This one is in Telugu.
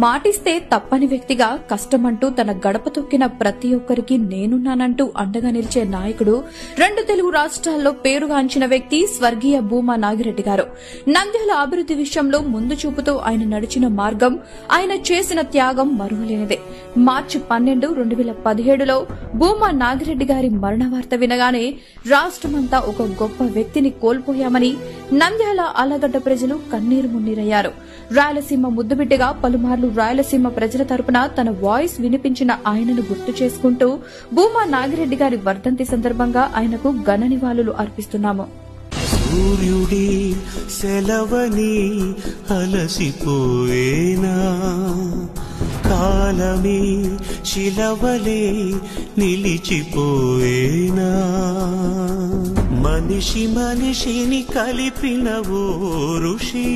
మాటిస్తే తప్పని వ్యక్తిగా కష్టమంటూ తన గడప తొక్కిన ప్రతి ఒక్కరికి నేనున్నానంటూ అండగా నిలిచే నాయకుడు 2 తెలుగు రాష్ట్రాల్లో పేరుగాంచిన వ్యక్తి స్వర్గీయ భూమా నాగిరెడ్డి గారు. నంద్యాల అభివృద్ది విషయంలో ముందు చూపుతూ ఆయన నడిచిన మార్గం, ఆయన చేసిన త్యాగం మరువలేనిదే. మార్చి 12, 2017లో భూమా నాగిరెడ్డి గారి మరణ వార్త వినగానే రాష్ట్రమంతా ఒక గొప్ప వ్యక్తిని కోల్పోయామని నంద్యాల ఆలగడ్డ ప్రజలు కన్నీరు మున్నీరయ్యారు. రాయలసీమ ముద్దుబిడ్డగా పలుమార్లు రాయలసీమ ప్రజల తరపున తన వాయిస్ వినిపించిన ఆయనను గుర్తు చేసుకుంటూ భూమా నాగిరెడ్డి గారి వర్ధంతి సందర్భంగా ఆయనకు ఘన నివాళులు అర్పిస్తున్నాము. సూర్యుడి సెలవని అలసిపోయేనా, కాలమే శిలవలే నిలిచిపోయేనా, మనిషి మనిషిని కలిపిన ఓ ఋషి